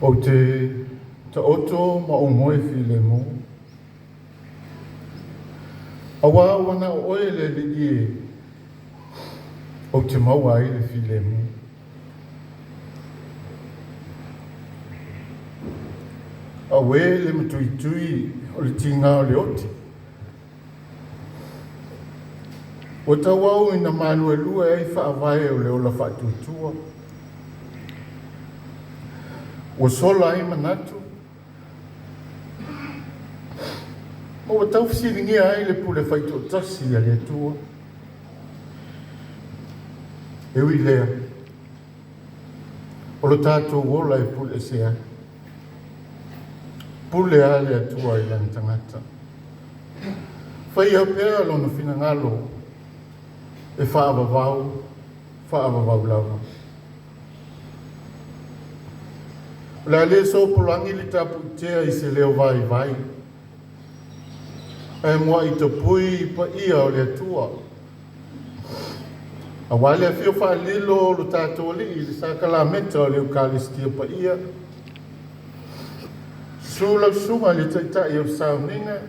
O te oto ma o moe file mo. Awa wana o oe le li e o te maua ai le file mo. Awe le matui o le tinga o le oti. O tawau ina Manuel lua e whaavae o le ola whatutua. O sola ai manatu. O tau whisiringia ai le pule whaito tasi a le atua. Ewi lea. O lo tātou wola e pule sea. Pule a le atua i lan tangata. Whai au pēra lona finangalo e whaavavau lava. La le so pulangi li tapu tea i se leo vai. E mua i te pui pa ia o le atua. A wale a fio wha lilo lo tātou li i sa kalameta o le ukalistia pa ia. Sula sunga le taitai o sauniga.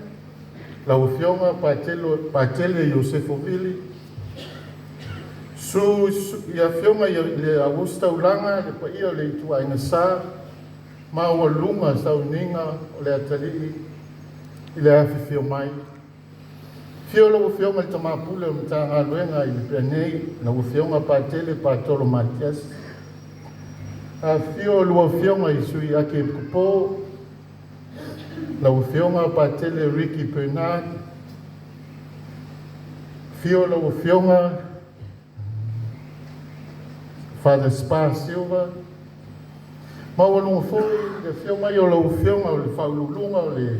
La ufionga patele Josefo Vili. Ia fionga le Augusta Ulanga le pa ia o le itua ina sa. Ma ua lunga sauniga o le atalii i le afi fio mai. Fio la ufionga le tamapule o mtanga luenga i le penei. La ufionga patele patolo Matias. A fio lua ufionga i sui ake kupo. La ufionga patele Ricky Bernard. Fio la ufionga Father Spa Silva. Maua lunga foi, le fionga i o la ufionga o le whaululunga o le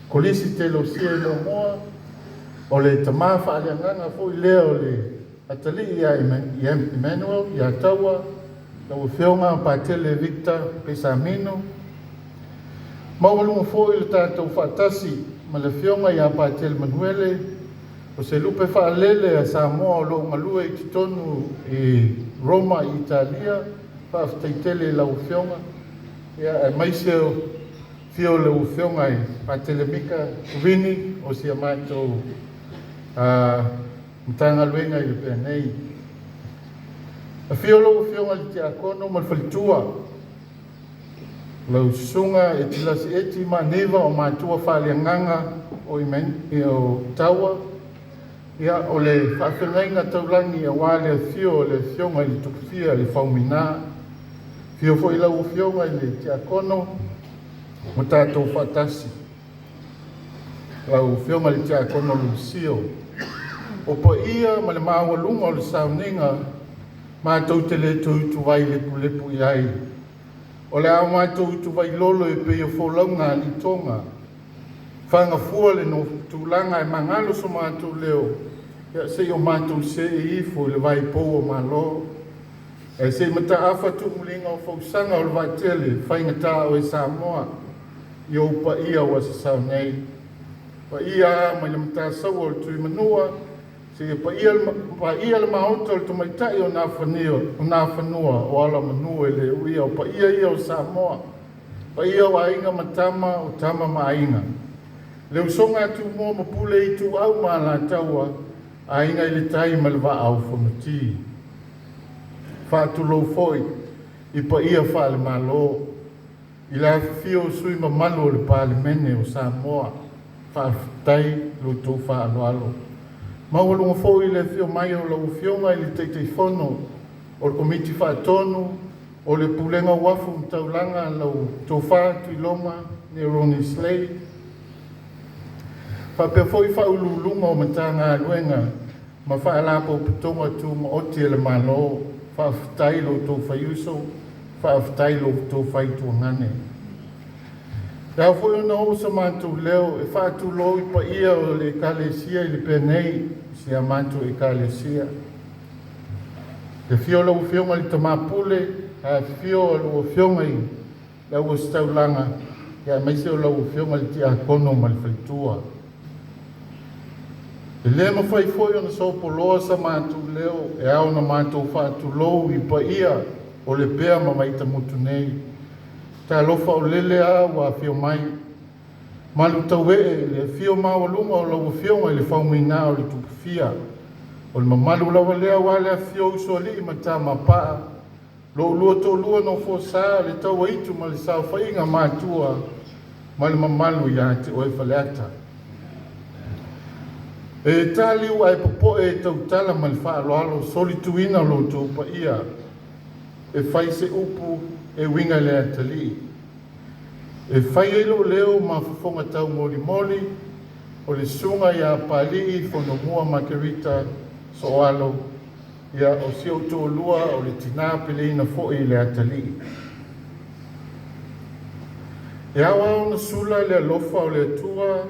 kolisi te lo sia i lo moa. O le tama whaalianganga foi lea o le atalii ia EMMANUEL ia taua. La ufionga patele Victor Pesamino. Maua lunga foi le tātou whaatasi ma le fionga ia patele Manuele. O se lupe whaalele a Samoa o lo ngalua i titonu i Roma i Italia. Whaaftaitele la ufionga. Ia maise o fio le ufionga i patele Mika Uvini o si amato mtanga luenga i le penei. A fio le ufionga li te akono ma whalitua. Lau sunga e tilasi eti ma neva o matua whaalianganga o taua. Ia o le whaafengainga taulangi a wale a fio le fionga i tukufia le whaumina. Fio fo ila u fionga i le te akono mo tātou whaatasi. Lau fionga le te akono Lucio. O po ia ma le maawa lunga o le sauninga mātou te le tu vai lepu i ai. O le au mātou tu vai lolo e pe o fōlaunga ni tonga. Whanga fua le no tūlanga e mangalo so mātou leo. Ia se o mātou se e ifo le vai pou o malo. E se mata awha tu mulinga o whausanga o le vai tele. Whainga tā o e Samoa. I o pa ia o asa sau nei. Pa ia mai le mata sau o le tui manua. Se pa ia le maoto le tumaitai o nā whanua o ala manua le uia. O pa ia o Samoa. Pa ia o ainga matama o tama mainga. Le usonga tu mo mapule i tu au ma la taua a inga i le tai ma le wa au whamuti. Whātu lo foi i pa ia wha le malo. I la fio sui ma malo le pāle mene o Samoa. Whaatai lo tō wha alo alo. Mawalunga foi le fio mai o lau fionga i le teitei whono. O le komiti whaatonu. O le pulenga wafu mtaulanga lau tō whātu i loma ne Ronnie Slade. Whapea foi whaululunga o matanga luenga, ma whaalapo pitonga tu ma oti ele malo, whaaftailo tō whaiuso, whaaftailo tō whaituangane. Rau foi ona o sa mātou leo, e whaatu loi pa ia o le kalesia i le penei, si a mātou e kalesia. Le fio lau fionga li tamapule, a fio lau fionga i lau staulanga, ia maise o lau fionga li ti akono ma le whaitua. E le ma fai foi ona sopo loa sa mātou leo, e au na mātou whaatu lou i pa ia o le pea ma maita mutu nei. Ta lofa o lele a wa fio mai. Malu tau le fio mawalunga o lau fio mai le whaumina o le tupufia. O le mamalu lawa lea wa lea fio uso li ma tama paa. Lo lua to lua no fo sa le tau waitu ma le sao whainga mātua. Ma le mamalu ia te oe whaleata. E tali ua e popo e tau tala ma le whaaloalo soli tuina lo tau pa ia. E whai se upu e winga le atalii. E whai elo leo ma whafonga tau moli moli o le sunga ia pali fono mua Margarita Soalo ia o sio tō lua o le tina peleina fo i le atalii. E awa o na sula le alofa o le atua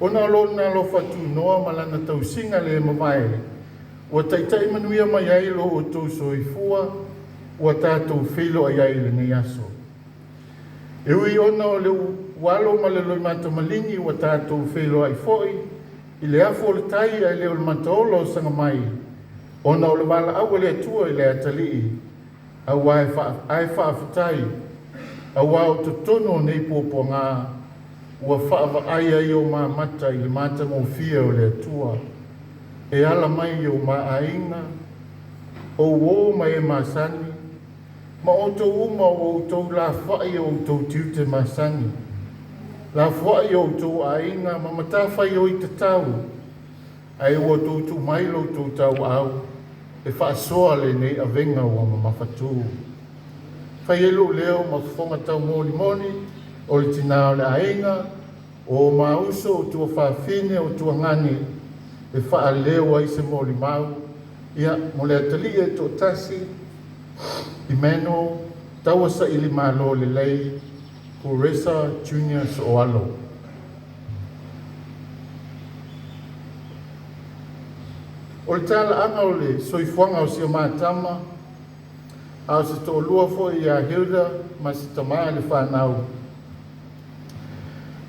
ona lona alofa tu noa malana tau singa le mamae ua taitai manuia mai ai lo o tau soifua ua tātou whilo ai ai le nei aso. E ui ona o le walo ma le loi mata malingi ua tātou whilo ai foi i le afo o le tai ai le o le mataolo sanga mai ona o le wala au le atua i le atalii au ai whaafitai au au totono nei pōpō ngā ua whaava ai ai o mā mata i le mata mō fia o le atua e ala mai i o mā ainga o wō mai e mā sani ma o tau uma o tau la whai o tau tiute mā sani la whai o tau ainga ma matawhai o i te tau ai o tau tu mailo tau tau au e whaasoa le nei a venga o ma mawhatu whai elo leo ma whonga tau mōni moni o le tina o le ainga, o mauso o tua whawhine o tua ngani, e wha leo ai se Molimau, ia mo le atalii e tō tasi, EMMANUEL taua sa ili malo le lei, Kuresa Soalo. O le tala anga o le soifuanga o sia mātama, a se tō lua fo i a Hilda, ma se tamā le whanau.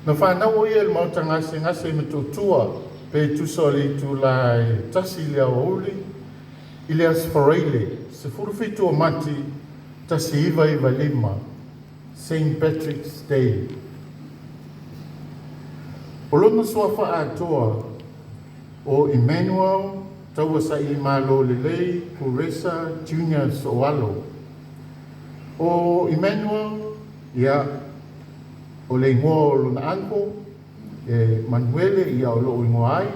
Na whanau o ia le mauta ngase me tō tua, pe tusa le tu la tasi le au uli, i le aspareile, se furufitu o mati, tasi iwa lima, St. Patrick's Day. O lona soa wha atoa, o EMMANUEL, taua sa i malo le lei, Kuresa Soalo. O EMMANUEL, ia, o le ingoa o lona anko, e Manuele ia o lo ingoa ai,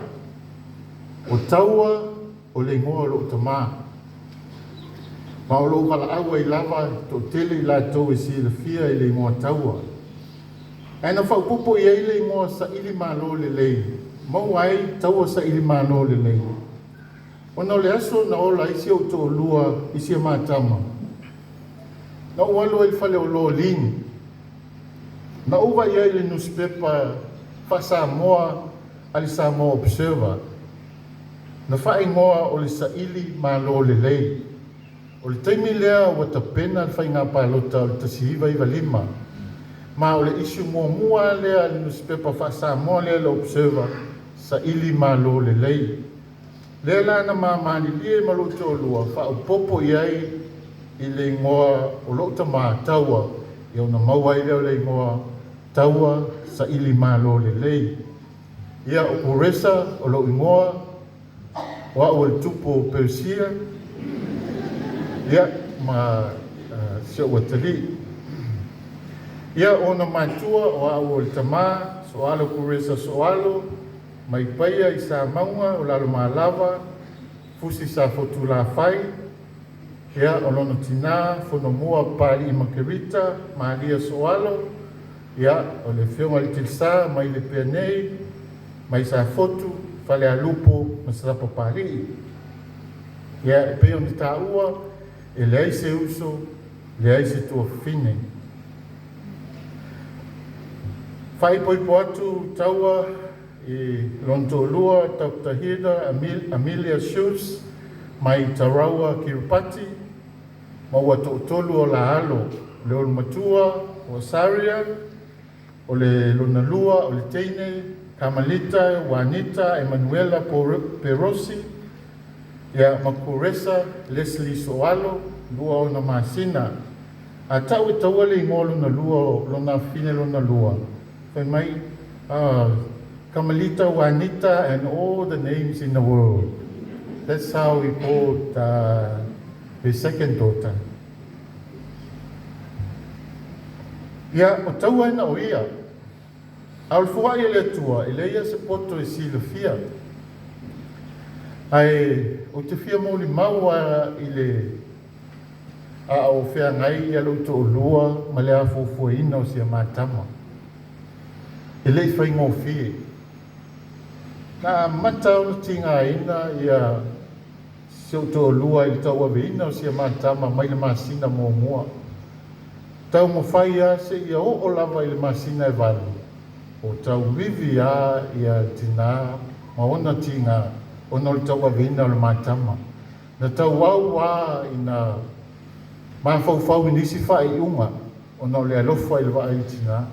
o taua o le ingoa o lo tama. Ma o lo wala aua I lava to tele I la tau e si le fia I le ingoa taua. E na whaupupo I le ingoa sa ili malo le lei, mau ai taua sa ili malo le lei. O na le aso na ola isi o to lua isi a mātama. Na ualo I fale o lo lini. Na uwa ia le newspaper fa Samoa ali Samoa Observer. Na fa ingoa o le saili malo le lei. O le taimi lea ua tapena le whainga palota o le tasihiva iwa lima. Ma o le isu mua lea le newspaper fa Samoa lea le Observer saili malo le lei. Lea lana mamani lie malo te olua fa upopo iai I le ingoa o lo tama taua. I ona maua I leo le ingoa taua sa ili malo le lei. Ia o Kuresa o lo ingoa wa o le tupo Persia. Ia ma sio watali. Ia ona matua o le tama Soalo Kuresa Soalo mai paia I sa maunga o lalo malava fusi sa fotu la fai. Ia o lona tina fono mua pali I Margarita Maria Soalo. Ia o le whionga I tilsa mai le peanei mai sa fotu fale a lupo ma sarapa pali. Ia e peo ni taua e le ai se uso le ai se tua fine. Fai poipo atu taua I lonto lua tautahida Amelia Schultz mai taraua Kirupati ma ua tolu o la alo le olu matua o Saria o le lona lua o le teine Kamalita Juanita Emanuela Perosi ia ma Kuresa Leslie Soalo lua o na masina A tau e tau le ingo lona lua, lona fine lona lua. Whai mai, Kamalita, Juanita, and all the names in the world. That's how we called his second daughter. Ia, o tau aina o ia. Al fua ia le tua, ile ia se poto e si le fia. Ai, o te fia Molimau ile a o fea ngai ia lo to lua, ma le a fufua ina o si a matama. Ile i whai ngō fie. Na mata o tinga ina ia se o to lua i tau ave ina o si a matama mai le masina mua mua. Tau mo whai a se ia o lava i le masina e valu. O tau vivi a ia tina ma ona tinga ona le tau avina o le matama. Na tau wau a ina ma fau nisi whai unga ona le alofa i le wa i tina.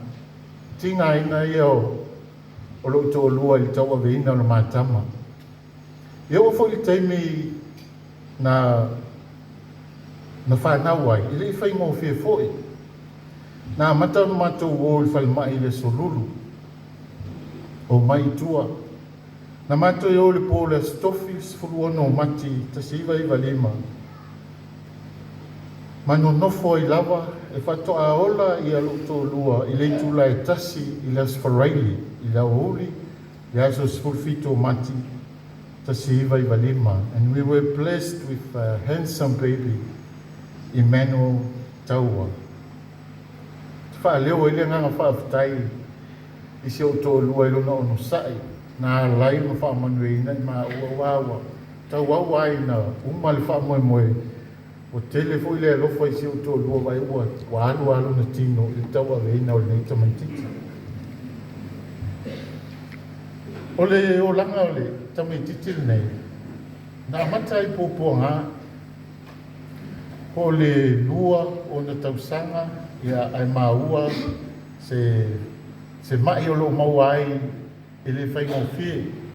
Tinga ina ia o lo to lua i le tau avina o le matama. Ia o fo i teimi na whanau ai. I le i whai ngō fie foi. Na mata no matou o i whai mai le solulu. O mai tua. Na mato i ole po le stofi sfuru ono mati ta siva i valima. Mano nofo i lava e fato a ola i aluto lua i le tula e tasi i le asfaraili i la uli i aso sfurfito mati ta siva i valima. And we were blessed with a handsome baby, EMMANUEL taua. Wha leo ele nganga whaafitai i se o tō lua i lona ono sai. Nā lai ma wha manueina i ma ua wawa. Tau wawa ai na uma le wha moe moe. O tele fo i le alofa i se o tō lua vai ua. Wa alu na tino i tau a veina o le neita maititi. O le o langa o le tamaititi le nei. Nā mata i pōpua ngā. Ko le lua o na tausanga ia ai maua se mai o lo mau ai ele fai ngō fie.